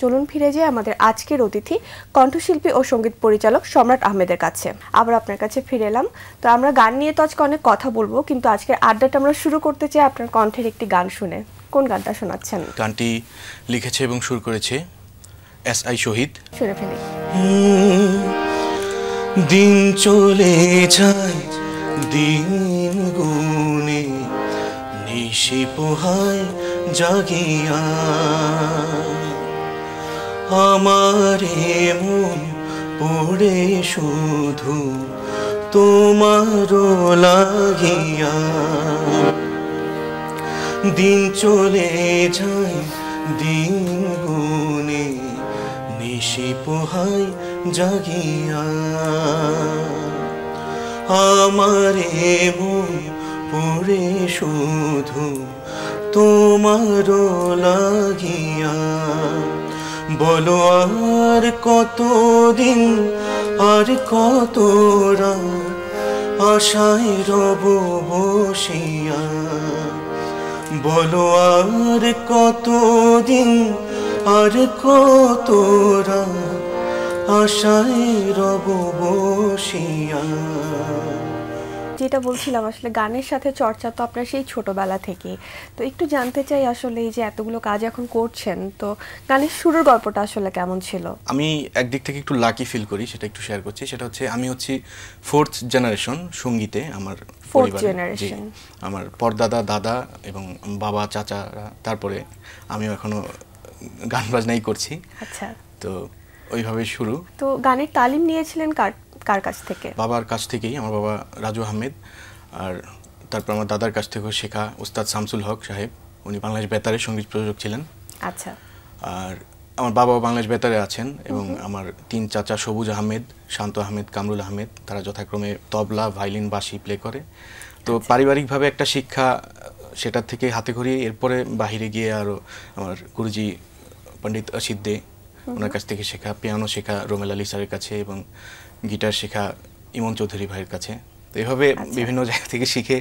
চলুন ফিরে যাই আমাদের আজকের অতিথি কণ্ঠশিল্পী ও সঙ্গীত পরিচালক সম্রাট আহমেদের কাছে। আবার আপনার কাছে ফিরে এলাম। তো আমরা গান নিয়ে তো আজকে অনেক কথা বলবো, কিন্তু আজকের আড্ডাটা আমরা শুরু করতে চাই আপনার কণ্ঠের একটি গান শুনে। কোন গানটা শোনাচ্ছেন? গানটি লিখেছে এবং সুর করেছে এস.আই. শহীদ। শুনে ফেলি। দিন চলে যায় দিন গুনে, নিশি পোহায় জাগিয়া, আমার মন পড়ে শুধু তোমারও লাগিয়া। দিন চলে যায় দিন গুনে, নিশি পোহায় জাগিয়া, আমার মন পড়ে শুধু তোমারও লাগিয়া। বলো আর কতদিন আর কত রাত আশায় রব বসিয়া। বলো আর কতদিন আর কত রাত আশায় রব বসিয়া। যেটা বলছিলাম, আসলে গানের সাথে চর্চা তো আপনার সেই ছোটবেলা থেকে। তো একটু জানতে চাই, আসলে এই যে এতগুলো কাজ এখন করছেন, তো গানের শুরুর গল্পটা আসলে কেমন ছিল? আমি একদিক থেকে একটু লাকি ফিল করি, সেটা একটু শেয়ার করছি। সেটা হচ্ছে আমি হচ্ছি 4th জেনারেশন সঙ্গীতে। আমার পরিবারে আমার পরদাদা, দাদা এবং বাবা, চাচারা, তারপরে আমিও এখনো গান বাজনাই করছি। আচ্ছা, তো ওইভাবে শুরু। তো গানের তালিম নিয়েছিলেন কার কাছ থেকে? বাবার কাছ থেকেই। আমার বাবা রাজু আহমেদ, আর তারপর আমার দাদার কাছ থেকেও শেখা উস্তাদ শামসুল হক সাহেব। উনি বাংলাদেশ বেতারের সঙ্গীত প্রযোজক ছিলেন। আচ্ছা। আর আমার বাবাও বাংলাদেশ বেতারে আছেন, এবং আমার 3 চাচা সবুজ আহমেদ, শান্ত আহমেদ, কামরুল আহমেদ, তারা যথাক্রমে তবলা, ভায়োলিন, বাঁশি প্লে করে। তো পারিবারিকভাবে একটা শিক্ষা সেটার থেকে হাতে খড়িয়ে এরপরে বাহিরে গিয়ে আরও আমার গুরুজি পণ্ডিত অসিত দে, ওনার কাছ থেকে শেখা, পিয়ানো শেখা রোমেল আলী স্যারের কাছে, এবং গিটার শেখা ইমন চৌধুরী ভাইয়ের কাছে। তো এইভাবে বিভিন্ন জায়গা থেকে শিখে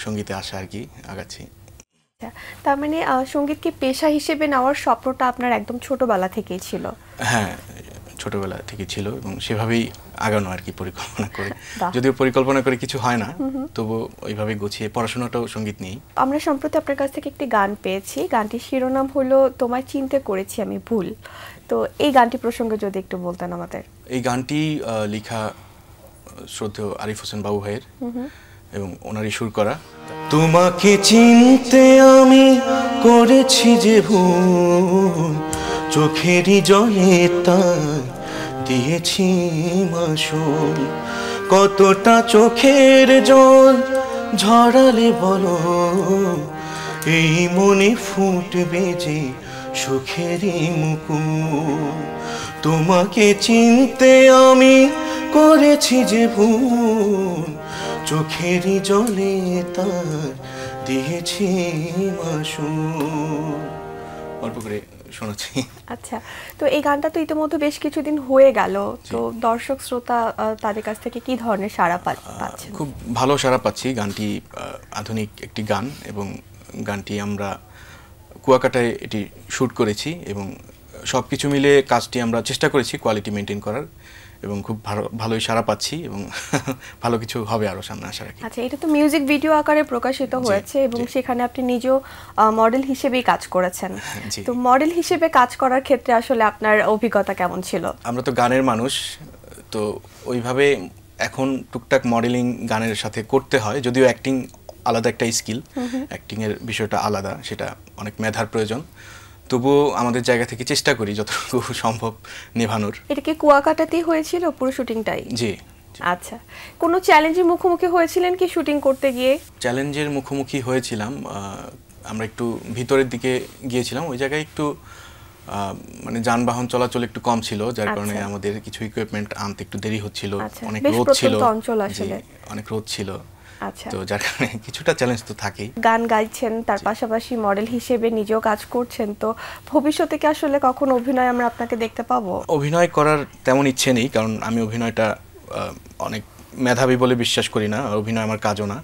সঙ্গীতে আসা আর কি, আগাচ্ছি। তার মানে সঙ্গীতকে পেশা হিসেবে নেওয়ার স্বপ্নটা আপনার একদম ছোটবেলা থেকেই ছিল? হ্যাঁ, ছোটবেলা থেকে ছিল, এবং সেভাবেই আগানো আর কি, পরিকল্পনা করে। যদিও পরিকল্পনা করে কিছু হয় না, তবু ওইভাবে গুছিয়ে পড়াশোনাটাও সঙ্গীত নিয়েই। আমরা সম্প্রতি আপনার কাছ থেকে একটি গান পেয়েছি, গানটির শিরোনাম হলো তোমায় চিনতে করেছি আমি ভুল। তো এই গানটি প্রসঙ্গে যদি একটু বলতেন আমাদের। এই গানটি লেখা শ্রদ্ধেয় আরিফ হোসেন বাবু ভাইয়ের, এবং ওনারই সুর করা। তোমাকে চিনতে আমি করেছি যে ভুল, চোখেরই জলে তাই দিয়েছি মাসুল। কতটা চোখের জল ঝরালে বলো, এই মনে ফুটবে যে সুখেরই মুকুল। তোমাকে চিনতে আমি করেছি যে ভুল, চোখেরই জলে তার দিয়েছি মাসুল। অল্প করে শোনাচ্ছি। আচ্ছা, তো এই গানটা তো ইতিমধ্যে বেশ কিছুদিন হয়ে গেল, তো দর্শক শ্রোতা তাদের কাছ থেকে কি ধরনের সাড়া পাচ্ছেন? খুব ভালো সাড়া পাচ্ছি। গানটি আধুনিক একটি গান, এবং গানটি আমরা কুয়াকাটায় এটি শ্যুট করেছি, এবং সব কিছু মিলে কাজটি আমরা চেষ্টা করেছি কোয়ালিটি মেনটেন করার, এবং খুব ভালোই সাড়া পাচ্ছি, এবং ভালো কিছু হবে আরো সামনে আশা রাখি। আচ্ছা, এটা তো মিউজিক ভিডিও আকারে প্রকাশিত হয়েছে, এবং সেখানে আপনি নিজেও মডেল হিসেবেই কাজ করেছেন। তো মডেল হিসেবে কাজ করার ক্ষেত্রে আসলে আপনার অভিজ্ঞতা কেমন ছিল? আমরা তো গানের মানুষ, তো ওইভাবে এখন টুকটাক মডেলিং গানের সাথে করতে হয়, যদিও অ্যাক্টিং আলাদা একটা স্কিল, অ্যাক্টিং এর বিষয়টা আলাদা, সেটা অনেক মেধার প্রয়োজন। তবুও আমাদের জায়গা থেকে চেষ্টা করি যতটুকু সম্ভব নেভানোর। এটা কি কুয়াকাটাতেই হয়েছিল পুরো শুটিংটাই? জি। আচ্ছা, কোনো চ্যালেঞ্জের মুখোমুখি হয়েছিলেন কি শুটিং করতে গিয়ে? চ্যালেঞ্জের মুখোমুখি হয়েছিলাম। আমরা একটু ভিতরের দিকে গিয়েছিলাম, ওই জায়গায় একটু মানে যানবাহন চলাচল একটু কম ছিল, যার কারণে আমাদের কিছু ইকুইপমেন্ট আনতে একটু দেরি হচ্ছিল। অনেক রোদ ছিল, অনেক রোদ ছিল। আচ্ছা, তো যার কারণে কিছুটা চ্যালেঞ্জ তো থাকেই। গান গাইছেন, তার পাশাপাশি মডেল হিসেবে নিজেও কাজ করছেন, তো ভবিষ্যতে কি আসলে কখন অভিনয় আমরা আপনাকে দেখতে পাবো? অভিনয় করার তেমন ইচ্ছে নেই, কারণ আমি অভিনয়টা অনেক মেধাবী বলে বিশ্বাস করি না, অভিনয় আমার কাজও না।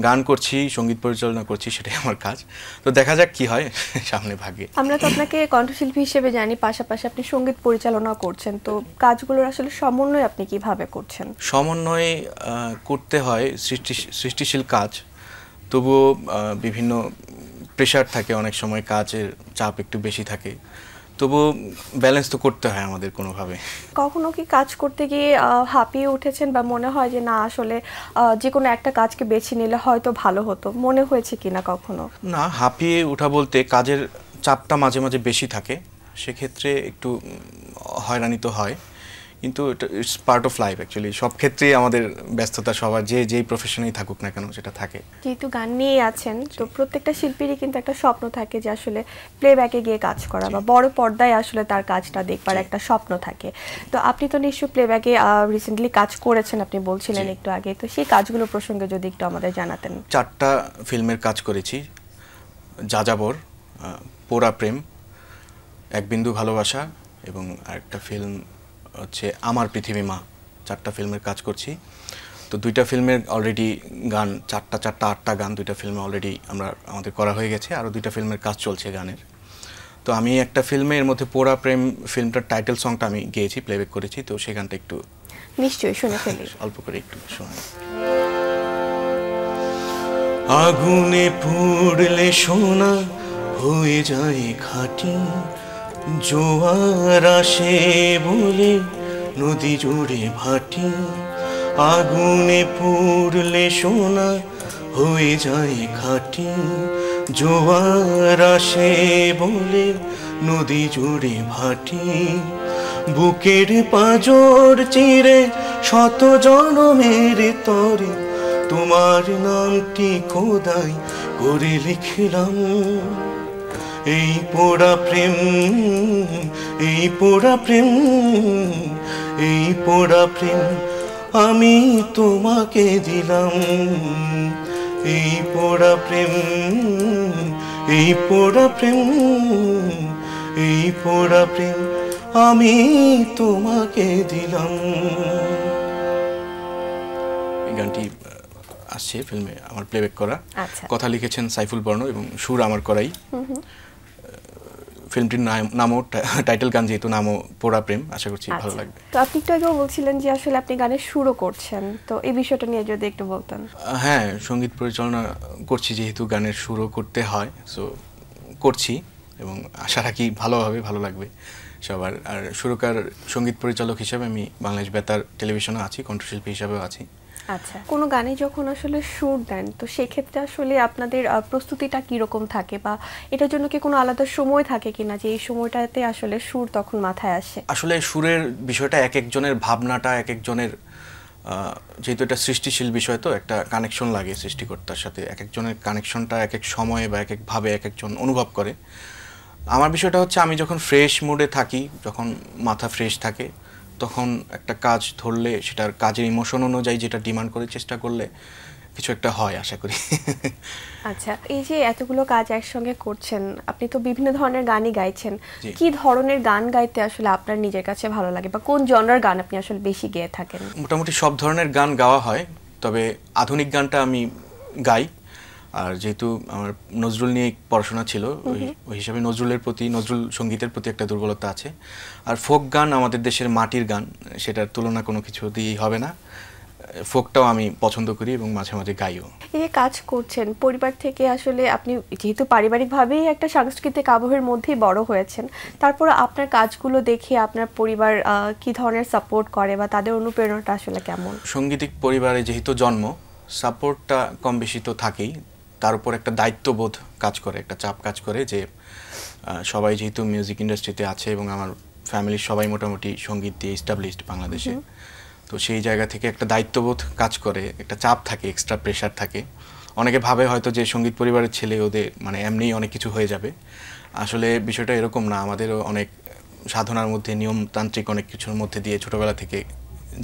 গান করছি, সঙ্গীত পরিচালনা করছি, সেটাই আমার কাজ। তো দেখা যাক কি হয় সামনে ভাগ্যে। আমরা তো আপনাকে কণ্ঠশিল্পী হিসেবে জানি, পাশাপাশি আপনি সঙ্গীত পরিচালনা করছেন, তো কাজগুলোর আসলে সমন্বয় আপনি কিভাবে করছেন? সমন্বয় করতে হয়, সৃষ্টিশীল কাজ, তবুও বিভিন্ন প্রেশার থাকে, অনেক সময় কাজের চাপ একটু বেশি থাকে, তবুও ব্যালেন্স তো করতে হয় আমাদের কোনোভাবে। কখনো কি কাজ করতে গিয়ে হাঁপিয়ে উঠেছেন বা মনে হয় যে না আসলে যে কোনো একটা কাজকে বেছে নিলে হয়তো ভালো হতো, মনে হয়েছে কিনা কখনো? না, হাঁপিয়ে ওঠা বলতে কাজের চাপটা মাঝে মাঝে বেশি থাকে, সেক্ষেত্রে একটু হয়রানি তো হয়, কিন্তু it's part of life actually. সব ক্ষেত্রেই আমাদের ব্যস্ততা সবার যেই প্রফেশনেই থাকুক না কেন সেটা থাকে। যেহেতু গান নিয়ে আছেন, তো প্রত্যেকটা শিল্পীরই কিন্তু একটা স্বপ্ন থাকে যে আসলে প্লেব্যাকে গিয়ে কাজ করা বা বড় পর্দায় আসলে তার কাজটা দেখবার একটা স্বপ্ন থাকে। তো আপনি তো নিশ্চয়ই প্লেব্যাকে রিসেন্টলি কাজ করেছেন, আপনি বলছিলেন একটু আগে, তো সেই কাজগুলো প্রসঙ্গে যদি একটু আমাদের জানাতেন। 4টা ফিল্মের কাজ করেছি, যাযাবর, পোড়া প্রেম, এক বিন্দু ভালোবাসা এবং আরেকটা ফিল্ম হচ্ছে আমার পৃথিবী মা। 4টা ফিল্মের কাজ করছি। তো 2টা ফিল্মের অলরেডি গান, 8টা গান 2টা ফিল্মে অলরেডি আমাদের করা হয়ে গেছে, আরও 2টা ফিল্মের কাজ চলছে গানের। তো আমি একটা ফিল্মের মধ্যে পোড়া প্রেম ফিল্মটার টাইটেল সংটা আমি গেয়েছি, প্লেব্যাক করেছি, তো সেই গানটা একটু নিশ্চয়ই শুনে ফেলি। অল্প করে একটু শোনাই। আগুনে পুড়লে সোনা হয়ে যায় খাঁটি, জোয়ার আসে বলে নদী জুড়ে ভাটি। আগুনে পুড়লে সোনা হয়ে যায় খাঁটি, জোয়ার আসে বলে নদী জুড়ে ভাটি। বুকের পাঁজর চিরে শত জনমের তরে তোমার নামটি খোদাই করে লিখলাম। এই পোড়া প্রেম, এই পোড়া প্রেম, এই পোড়া প্রেম আমি তোমাকে দিলাম। এই পোড়া প্রেম, এই পোড়া প্রেম, এই পোড়া প্রেম আমি তোমাকে দিলাম। এই গানটি আসছে ফিল্মে আমার প্লেব্যাক করা। কথা লিখেছেন সাইফুল বর্ণ এবং সুর আমার করাই। ফিল্মটির নামও টাইটেল গান, যেহেতু নামও পোড়া প্রেম, আশা করছি ভালো লাগবে। তো আপনি একটু আগেও বলছিলেন যে আসলে আপনি গানের সুরও করছেন, তো এই বিষয়টা নিয়ে যদি একটু বলতেন। হ্যাঁ, সঙ্গীত পরিচালনা করছি, যেহেতু গানের সুরও করতে হয়, সো করছি এবং আশা রাখি ভালো লাগবে সবার। আর সুরকার সঙ্গীত পরিচালক হিসেবে আমি বাংলাদেশ বেতার টেলিভিশনে আছি, কণ্ঠশিল্পী হিসেবেও আছি। আচ্ছা, কোনো গানে যখন আসলে সুর দেন, তো সেই ক্ষেত্রে আসলে আপনাদের প্রস্তুতিটা কিরকম থাকে, বা এটার জন্য কি কোনো আলাদা সময় থাকে কিনা যে এই সময়টাতে আসলে সুর তখন মাথায় আসে? আসলে সুরের বিষয়টা এক একজনের ভাবনাটা, এক একজনের, যেহেতু এটা সৃষ্টিশীল বিষয়, তো একটা কানেকশন লাগে সৃষ্টিকর্তার সাথে। এক একজনের কানেকশনটা এক এক সময়ে বা এক একভাবে এক একজন অনুভব করে। আমার বিষয়টা হচ্ছে, আমি যখন ফ্রেশ মুডে থাকি, যখন মাথা ফ্রেশ থাকে, তখন একটা কাজ ধরলে সেটার কাজের ইমোশন অনুযায়ী যেটা ডিমান্ড করে চেষ্টা করলে কিছু একটা হয়, আশা করি। আচ্ছা, এই যে এতগুলো কাজ একসঙ্গে করছেন, আপনি তো বিভিন্ন ধরনের গানই গাইছেন, কি ধরনের গান গাইতে আসলে আপনার নিজের কাছে ভালো লাগে, বা কোন জনরার গান আপনি আসলে বেশি গেয়ে থাকেন? মোটামুটি সব ধরনের গান গাওয়া হয়, তবে আধুনিক গানটা আমি গাই। আর যেহেতু আমার নজরুল নিয়ে পড়াশোনা ছিল, ওই হিসাবে নজরুল সঙ্গীতের প্রতি একটা দুর্বলতা আছে। আর ফোক গান, আমাদের দেশের মাটির গান, সেটার তুলনা কোনো কিছু দিয়েই হবে না। ফোকটাও আমি পছন্দ করি এবং মাঝে মাঝে গাইও। এই যে কাজ করছেন, পরিবার থেকে আসলে আপনি যেহেতু পারিবারিকভাবেই একটা সাংস্কৃতিক আবহের মধ্যেই বড় হয়েছেন, তারপর আপনার কাজগুলো দেখে আপনার পরিবার কি ধরনের সাপোর্ট করে, বা তাদের অনুপ্রেরণাটা আসলে কেমন? সাংগীতিক পরিবারে যেহেতু জন্ম, সাপোর্টটা কম বেশি তো থাকেই, তার উপর একটা দায়িত্ববোধ কাজ করে, একটা চাপ কাজ করে, যে সবাই যেহেতু মিউজিক ইন্ডাস্ট্রিতে আছে এবং আমার ফ্যামিলির সবাই মোটামুটি সঙ্গীত দিয়ে এস্টাবলিশড বাংলাদেশে, তো সেই জায়গা থেকে একটা দায়িত্ববোধ কাজ করে, একটা চাপ থাকে, এক্সট্রা প্রেশার থাকে। অনেকে ভাবে হয়তো যে সঙ্গীত পরিবারের ছেলে, ওদের মানে এমনিই অনেক কিছু হয়ে যাবে। আসলে বিষয়টা এরকম না, আমাদেরও অনেক সাধনার মধ্যে, নিয়মতান্ত্রিক অনেক কিছুর মধ্যে দিয়ে ছোটবেলা থেকে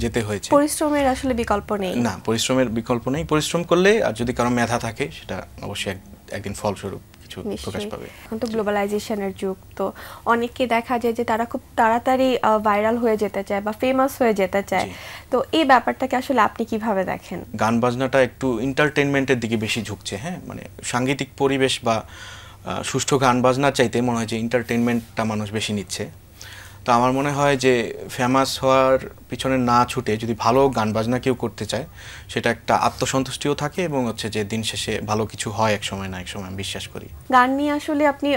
যেতে হয়েছে। পরিশ্রমের আসলে বিকল্প নেই। না, পরিশ্রমের বিকল্প নেই। পরিশ্রম করলে, আর যদি কারো মেধা থাকে, সেটা অবশ্যই একদিন ফলস্বরূপ কিছু প্রকাশ পাবে। এখন তো গ্লোবালাইজেশনের যুগ, তো অনেককে দেখা যায় যে তারা খুব তাড়াতাড়ি ভাইরাল হয়ে যেতে চায় বা ফেমাস হয়ে যেতে চায়, তো এই ব্যাপারটাকে আসলে আপনি কিভাবে দেখেন? গান বাজনাটা একটু এন্টারটেইনমেন্টের দিকে বেশি ঝুঁকছে, হ্যাঁ, মানে সাংগীতিক পরিবেশ বা সুষ্ঠু গান বাজনার চাইতে মনে হয় যে এন্টারটেইনমেন্টটা মানুষ বেশি নিচ্ছে। তো আমার মনে হয় যে ফেমাস হওয়ার পিছনে না ছুটে যদি ভালো গান বাজনা কেউ করতে চায়, সেটা একটা আত্মসন্তুষ্টিও থাকে এবং হচ্ছে যে দিন শেষে ভালো কিছু হয় এক সময় না এক সময়, আমি বিশ্বাস করি। গান নিয়ে আসলে আপনি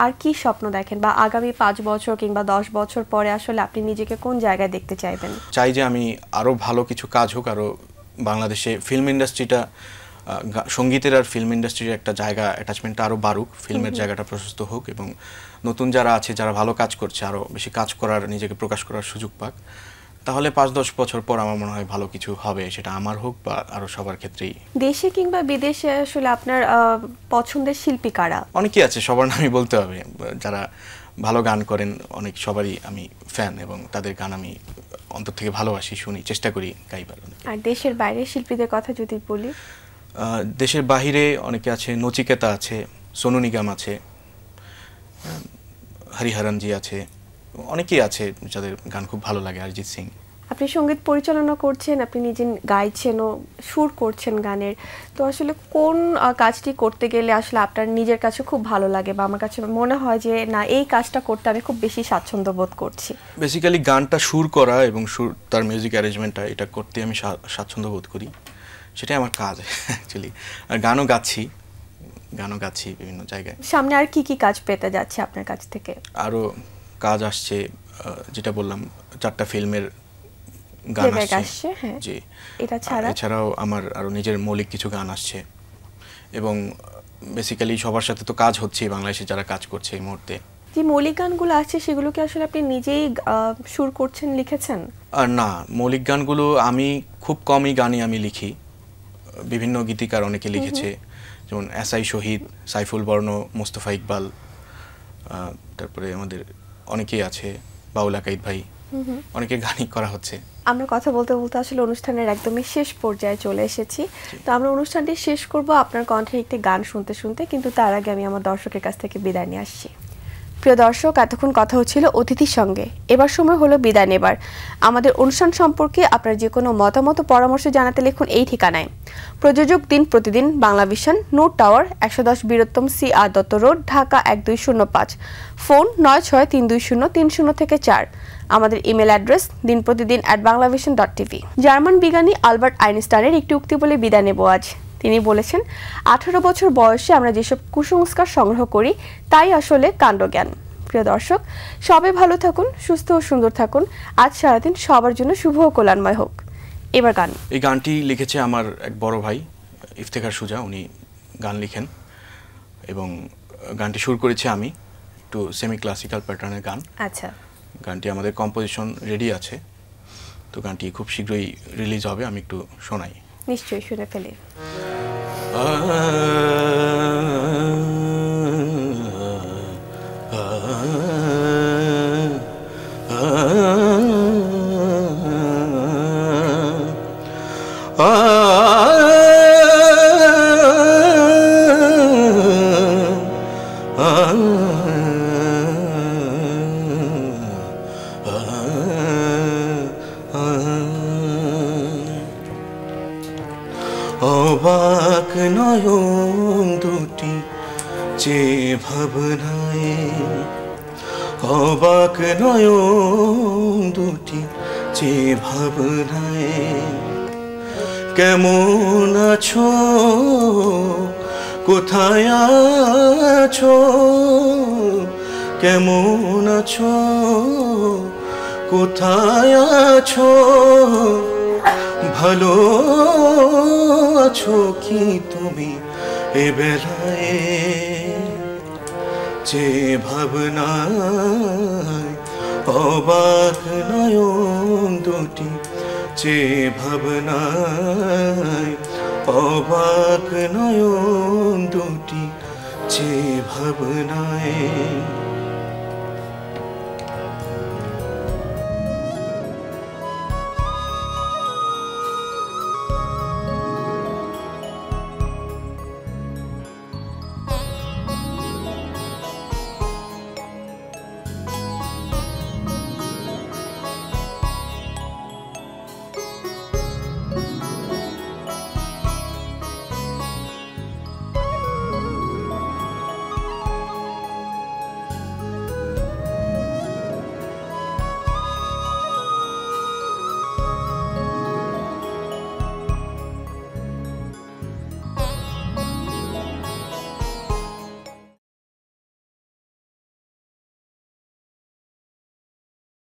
আর কি স্বপ্ন দেখেন, বা আগামী 5 বছর কিংবা 10 বছর পরে আসলে আপনি নিজেকে কোন জায়গায় দেখতে চাইবেন? চাই যে আমি আরও ভালো কিছু কাজ হোক, আরও বাংলাদেশে ফিল্ম ইন্ডাস্ট্রিটা, সঙ্গীতের আর ফিল্ম ইন্ডাস্ট্রির একটা জায়গা অ্যাটাচমেন্টটা আরও বাড়ুক, ফিল্মের জায়গাটা প্রশস্ত হোক এবং নতুন যারা আছে, যারা ভালো কাজ করছে, আরও বেশি কাজ করার, নিজেকে প্রকাশ করার সুযোগ পাক। তাহলে 5-10 বছর পর আমার মনে হয় ভালো কিছু হবে, সেটা আমার হোক বা আরও সবার ক্ষেত্রেই। দেশে কিংবা বিদেশে আসলে আপনার পছন্দের শিল্পী কারা? অনেকেই আছে, সবার নামই বলতে হবে, যারা ভালো গান করেন, অনেক সবারই আমি ফ্যান এবং তাদের গান আমি অন্তর থেকে ভালোবাসি, শুনি, চেষ্টা করি গাইবার। আর দেশের বাইরের শিল্পীদের কথা যদি বলি? দেশের বাহিরে অনেকে আছে, নচিকেতা আছে, সোনু নিগম আছে, হরিহরনজি আছে, অনেকেই আছে যাদের গান খুব ভালো লাগে, অরিজিৎ সিং। আপনি সঙ্গীত পরিচালনা করছেন, আপনি নিজে গাইছেনও, সুর করছেন গানের, তো আসলে কোন কাজটি করতে গেলে আসলে আপনার নিজের কাছে খুব ভালো লাগে বা আমার কাছে মনে হয় যে না, এই কাজটা করতে আমি খুব বেশি স্বাচ্ছন্দ্য বোধ করছি? বেসিক্যালি গানটা সুর করা এবং তার মিউজিক অ্যারেঞ্জমেন্টটা, এটা করতে আমি স্বাচ্ছন্দ্য বোধ করি, সেটাই আমার কাজ অ্যাকচুয়ালি। আর গানও গাচ্ছি বিভিন্ন জায়গায়। সামনে আর কি কি কাজ পেতে যাচ্ছে আপনার কাছ থেকে? আরও কাজ আসছে, যেটা বললাম, 4টা ফিল্মের গান আসছে। হ্যাঁ, জি। এছাড়াও আমার আরও নিজের মৌলিক কিছু গান আসছে এবং বেসিক্যালি সবার সাথে তো কাজ হচ্ছে বাংলাদেশে যারা কাজ করছে এই মুহূর্তে। যে মৌলিক গানগুলো আছে সেগুলো কি আসলে আপনি নিজেই সুর করছেন, লিখেছেন? আর না, মৌলিক গানগুলো আমি খুব কমই গানই আমি লিখি, বিভিন্ন গীতিকার অনেকে লিখেছে, যেমন এসআই শহীদ, সাইফুল বর্ণ, মোস্তফা ইকবাল, তারপরে আমাদের অনেকেই আছে, বাউল আকাইদ ভাই, অনেকে গানই করা হচ্ছে। আমরা কথা বলতে বলতে আসলে অনুষ্ঠানের একদমই শেষ পর্যায়ে চলে এসেছি, তো আমরা অনুষ্ঠানটি শেষ করব আপনার কণ্ঠে একটি গান শুনতে শুনতে, কিন্তু তার আগে আমি আমার দর্শকের কাছ থেকে বিদায় নিয়ে আসছি। প্রিয় দর্শক, এতক্ষণ কথা হচ্ছিল অতিথির সঙ্গে, এবার সময় হলো বিদায় নেবার। আমাদের অনুষ্ঠান সম্পর্কে আপনার যে কোনো মতামত ও পরামর্শ জানাতে লিখুন এই ঠিকানায়। প্রযোজক দিন প্রতিদিন, বাংলাভিশন, নূর টাওয়ার, 110 বীরোত্তম সি আর দত্ত রোড, ঢাকা 1205, ফোন 96320303-4। আমাদের ইমেল অ্যাড্রেস dinprotidin@banglavision.tv। জার্মান বিজ্ঞানী আলবার্ট আইনস্টাইনের একটি উক্তি বলে বিদায় নেব আজ। তিনি বলেছেন, 18 বছর বয়সে আমরা যেসব কুসংস্কার সংগ্রহ করি তাই আসলে কাণ্ডজ্ঞান। প্রিয় দর্শক, সবাই ভালো থাকুন, সুস্থ ও সুন্দর থাকুন। আজ সারাদিন সবার জন্য শুভ ও কল্যাণময় হোক। এবার গান। এই গানটি লিখেছে আমার এক বড় ভাই ইফতেখার সুজা, উনি গান লিখেন এবং গানটি সুর করেছি আমি, একটু সেমি ক্লাসিক্যাল প্যাটার্নের গান। আচ্ছা, গানটি আমাদের কম্পোজিশন রেডি আছে, তো গানটি খুব শীঘ্রই রিলিজ হবে, আমি একটু শোনাই। নিশ্চয়ই, শুনে ফেলি। অবাক নয়ন দুটি যে ভাবনায়, অবাক নয়ন দুটি যে ভাবনায়, কেমন আছো, কোথায় আছো, কেমন আছো, কোথায় আছো, ভালো আছো কি তুমি এ বেলায়, যে ভাবনায় অবাক নয়ন দুটি, যে ভাবনায় অবাক নয়ন দুটি, যে ভাবনায়।